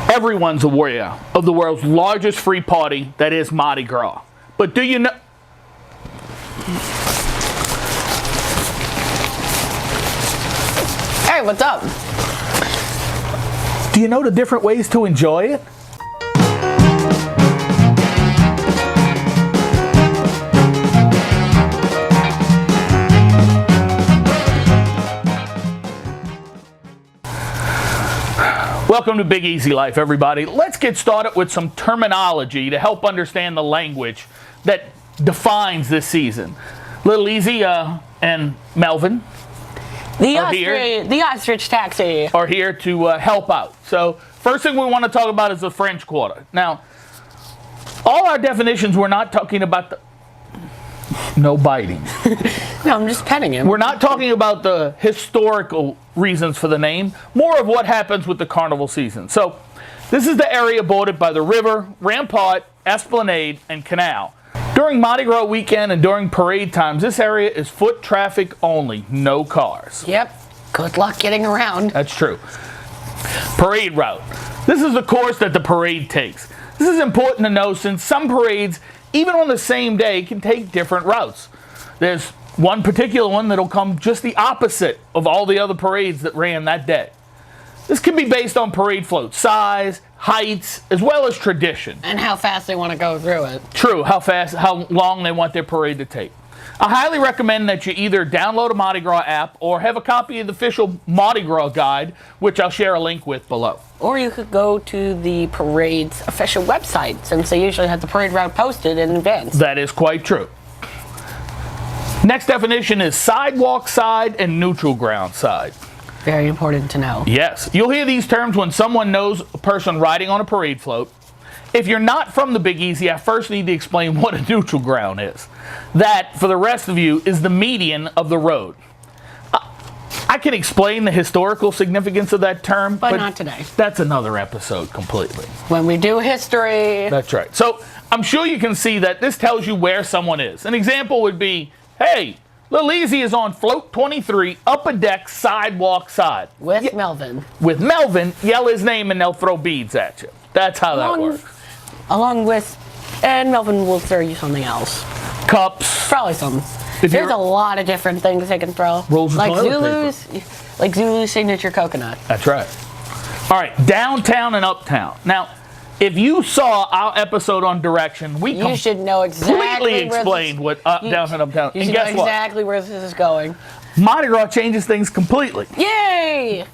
Everyone's aware of the world's largest free party that is Mardi Gras. But do you know... Hey, what's up? Do you know the different ways to enjoy it? Welcome to Big Easy Life, everybody. Let's get started with some terminology to help understand the language that defines this season. Little Easy and Melvin The ostrich taxi are here to help out. So first thing we want to talk about is the French Quarter. Now, all our definitions, we're not talking about the... No biting. No, I'm just petting him. We're not talking about the historical reasons for the name, more of what happens with the carnival season. So this is the area bordered by the river, rampart, esplanade, and canal. During Mardi Gras weekend and during parade times, this area is foot traffic only, no cars. Yep. Good luck getting around. That's true. Parade route. This is the course that the parade takes. This is important to know since some parades, even on the same day, can take different routes. There's one particular one that'll come just the opposite of all the other parades that ran that day. This can be based on parade float size, heights, as well as tradition. And how fast they want to go through it. True, how long they want their parade to take. I highly recommend that you either download a Mardi Gras app or have a copy of the official Mardi Gras guide, which I'll share a link with below. Or you could go to the parade's official website, since they usually have the parade route posted in advance. That is quite true. Next definition is sidewalk side and neutral ground side. Very important to know. Yes. You'll hear these terms when someone knows a person riding on a parade float. If you're not from the Big Easy, I first need to explain what a neutral ground is. That, for the rest of you, is the median of the road. I can explain the historical significance of that term, but not today. That's another episode completely. When we do history. That's right. So I'm sure you can see that this tells you where someone is. An example would be, hey, Little Easy is on float 23, up a deck, sidewalk side. With Melvin. With Melvin, yell his name and they'll throw beads at you. That's how that works. Along with, and Melvin will throw you something else. Cups. Probably some. There's a lot of different things they can throw. Rolls of like toilet Zulu's, like Zulu's signature coconut. That's right. All right, downtown and uptown. Now, if you saw our episode on direction, you should know exactly completely explained what downtown and uptown. You should know exactly where this is going. Mardi Gras changes things completely. Yay!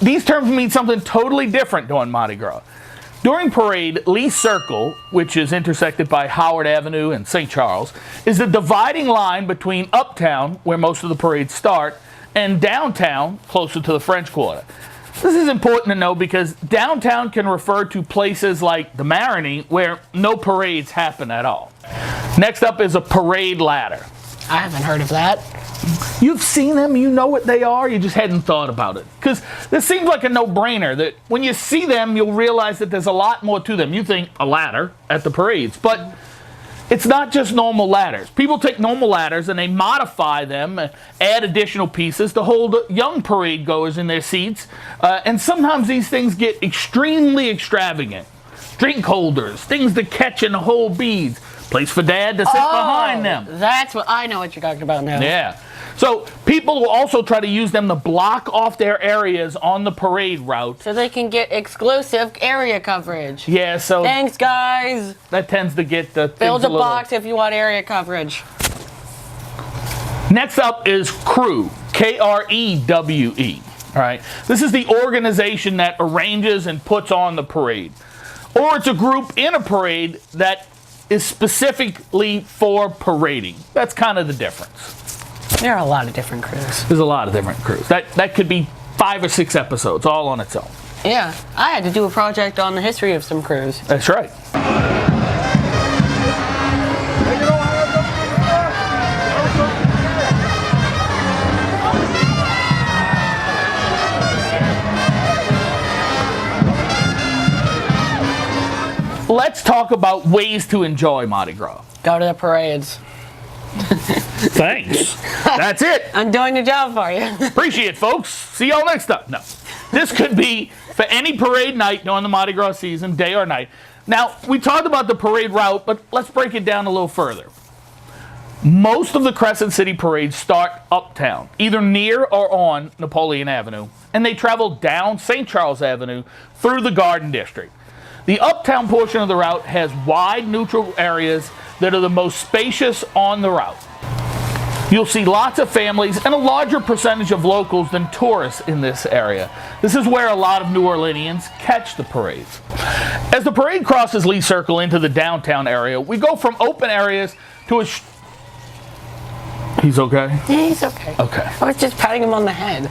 These terms mean something totally different during Mardi Gras. During parade, Lee Circle, which is intersected by Howard Avenue and St. Charles, is the dividing line between uptown, where most of the parades start, and downtown, closer to the French Quarter. This is important to know because downtown can refer to places like the Marigny, where no parades happen at all. Next up is a parade ladder. I haven't heard of that. You've seen them, you know what they are, you just hadn't thought about it. Because this seems like a no-brainer, that when you see them, you'll realize that there's a lot more to them. You think a ladder at the parades, but it's not just normal ladders. People take normal ladders and they modify them, add additional pieces to hold young parade goers in their seats, and sometimes these things get extremely extravagant. Drink holders, things to catch and hold beads, place for dad to sit behind them. That's what I know what you're talking about now. Yeah. So people will also try to use them to block off their areas on the parade route. So they can get exclusive area coverage. Yeah, so... Thanks, guys. That tends to get the... Build a box if you want area coverage. Next up is Crew. K-R-E-W-E. All right. This is the organization that arranges and puts on the parade. Or it's a group in a parade that is specifically for parading. That's kind of the difference. There are a lot of different crews. There's a lot of different crews. That could be 5 or 6 episodes, all on its own. Yeah, I had to do a project on the history of some crews. That's right. Let's talk about ways to enjoy Mardi Gras. Go to the parades. Thanks. That's it. I'm doing the job for you. Appreciate it, folks. See y'all next time. No. This could be for any parade night during the Mardi Gras season, day or night. Now, we talked about the parade route, but let's break it down a little further. Most of the Crescent City parades start uptown, either near or on Napoleon Avenue, and they travel down St. Charles Avenue through the Garden District. The uptown portion of the route has wide neutral areas that are the most spacious on the route. You'll see lots of families and a larger percentage of locals than tourists in this area. This is where a lot of New Orleanians catch the parades. As the parade crosses Lee Circle into the downtown area, we go from open areas to a... He's okay? Yeah, he's okay. Okay. I was just patting him on the head.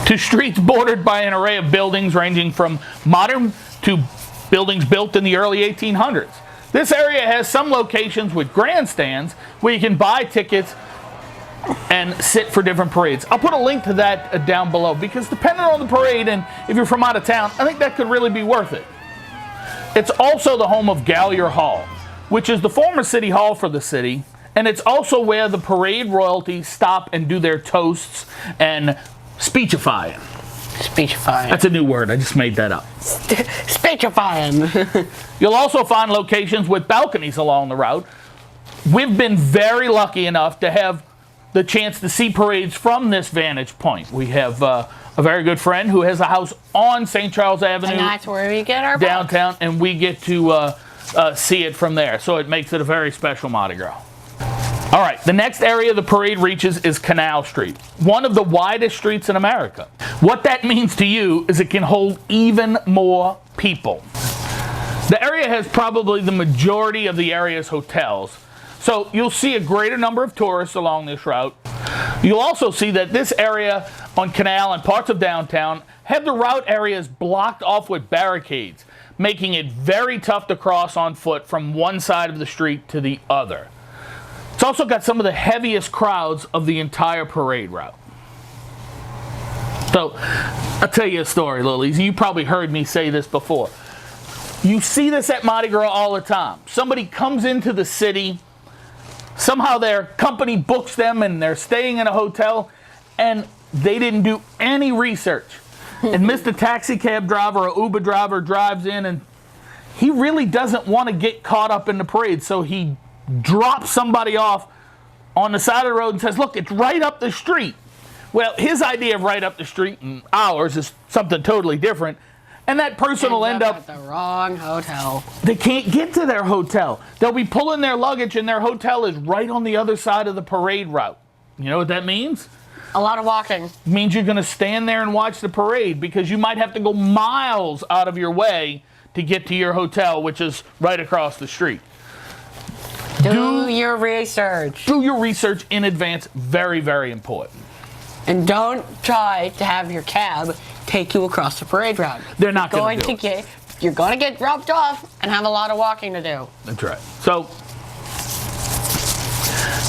To streets bordered by an array of buildings ranging from modern to buildings built in the early 1800s. This area has some locations with grandstands where you can buy tickets and sit for different parades. I'll put a link to that down below, because depending on the parade and if you're from out of town, I think that could really be worth it. It's also the home of Gallier Hall, which is the former city hall for the city, and it's also where the parade royalty stop and do their toasts and speechify. Speechifying. That's a new word. I just made that up. Speechifying. You'll also find locations with balconies along the route. We've been very lucky enough to have the chance to see parades from this vantage point. We have a very good friend who has a house on St. Charles Avenue. And that's where we get our downtown, boats. and we get to see it from there. So it makes it a very special Mardi Gras. All right, the next area the parade reaches is Canal Street, one of the widest streets in America. What that means to you is it can hold even more people. The area has probably the majority of the area's hotels, so you'll see a greater number of tourists along this route. You'll also see that this area on Canal and parts of downtown have the route areas blocked off with barricades, making it very tough to cross on foot from one side of the street to the other. It's also got some of the heaviest crowds of the entire parade route. So, I'll tell you a story, Lilies. You probably heard me say this before. You see this at Mardi Gras all the time. Somebody comes into the city, somehow their company books them and they're staying in a hotel, and they didn't do any research. And Mr. Taxi Cab driver or Uber driver drives in, and he really doesn't want to get caught up in the parade, so he drops somebody off on the side of the road and says, look, it's right up the street. Well, his idea of right up the street and ours is something totally different, and that person will end up at the wrong hotel. They can't get to their hotel. They'll be pulling their luggage, and their hotel is right on the other side of the parade route. You know what that means? A lot of walking. It means you're going to stand there and watch the parade, because you might have to go miles out of your way to get to your hotel, which is right across the street. Do your research. Do your research in advance. Very, very important. And don't try to have your cab take you across the parade route. They're not going to do it. You're going to get dropped off and have a lot of walking to do. That's right. So,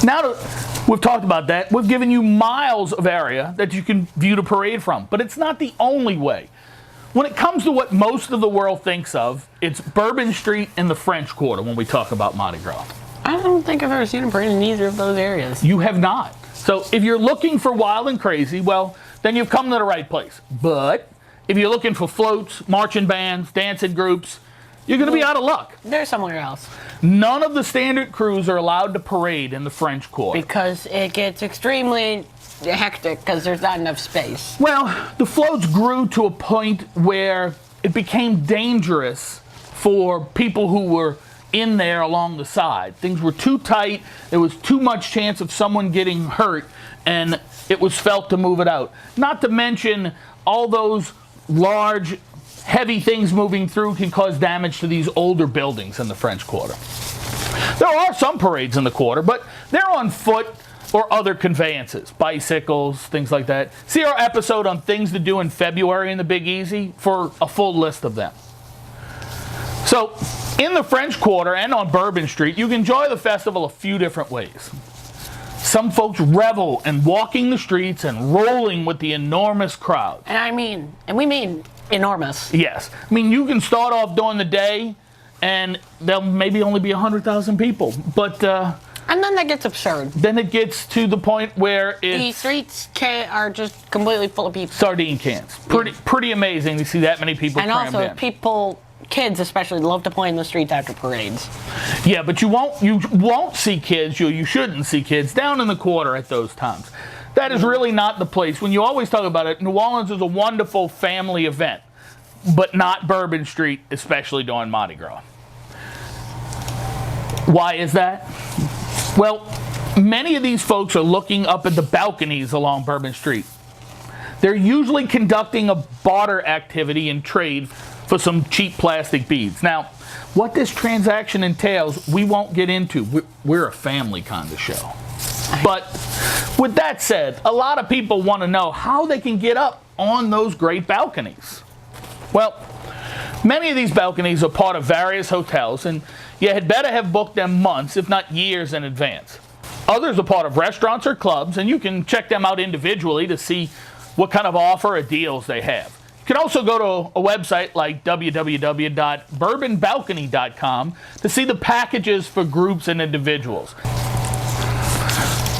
now that we've talked about that, we've given you miles of area that you can view the parade from. But it's not the only way. When it comes to what most of the world thinks of, it's Bourbon Street and the French Quarter when we talk about Mardi Gras. I don't think I've ever seen a parade in either of those areas. You have not. So if you're looking for wild and crazy, well, then you've come to the right place. But if you're looking for floats, marching bands, dancing groups, you're going to be out of luck. They're somewhere else. None of the standard crews are allowed to parade in the French Quarter. Because it gets extremely hectic because there's not enough space. Well, the floats grew to a point where it became dangerous for people who were in there along the side. Things were too tight, there was too much chance of someone getting hurt, and it was felt to move it out. Not to mention all those large, heavy things moving through can cause damage to these older buildings in the French Quarter. There are some parades in the quarter, but they're on foot or other conveyances, bicycles, things like that. See our episode on things to do in February in the Big Easy for a full list of them. So, in the French Quarter and on Bourbon Street, you can enjoy the festival a few different ways. Some folks revel in walking the streets and rolling with the enormous crowd. And we mean enormous. Yes. I mean, you can start off during the day and there'll maybe only be 100,000 people. But And then that gets absurd. Then it gets to the point where The it's streets are just completely full of people. sardine cans. Pretty amazing to see that many people And crammed also, in. kids especially, love to play in the streets after parades. Yeah, but you won't see kids, you shouldn't see kids down in the quarter at those times. That is really not the place. When you always talk about it, New Orleans is a wonderful family event, but not Bourbon Street, especially during Mardi Gras. Why is that? Well, many of these folks are looking up at the balconies along Bourbon Street. They're usually conducting a barter activity in trade for some cheap plastic beads. Now, what this transaction entails, we won't get into. We're a family kind of show. But with that said, a lot of people want to know how they can get up on those great balconies. Well, many of these balconies are part of various hotels, and you had better have booked them months, if not years in advance. Others are part of restaurants or clubs, and you can check them out individually to see what kind of offer or deals they have. You can also go to a website like www.bourbonbalcony.com to see the packages for groups and individuals.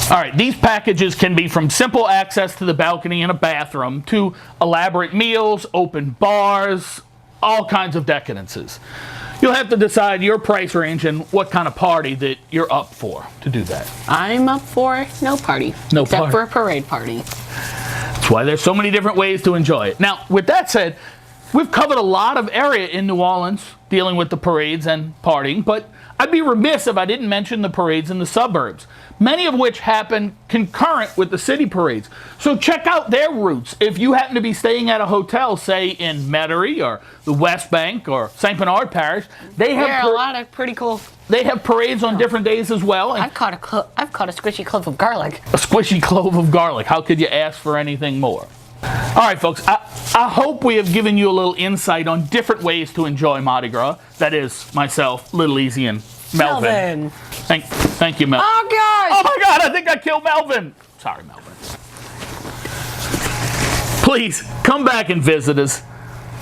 All right, these packages can be from simple access to the balcony and a bathroom to elaborate meals, open bars, all kinds of decadences. You'll have to decide your price range and what kind of party that you're up for to do that. I'm up for no party. No except party. for a parade party. That's why there's so many different ways to enjoy it. Now, with that said, we've covered a lot of area in New Orleans dealing with the parades and partying, but I'd be remiss if I didn't mention the parades in the suburbs, many of which happen concurrent with the city parades. So check out their routes. If you happen to be staying at a hotel, say in Metairie or the West Bank or St. Bernard Parish, they have a lot of pretty cool. They have parades on different days as well. And I've caught a squishy clove of garlic. a squishy clove of garlic. How could you ask for anything more? All right, folks, I hope we have given you a little insight on different ways to enjoy Mardi Gras. That is, myself, Little Easy, and Melvin. Thank you, Melvin. Oh, God! Oh, my God, I think I killed Melvin. Sorry, Melvin. Please, come back and visit us.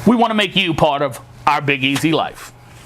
We want to make you part of our Big Easy life.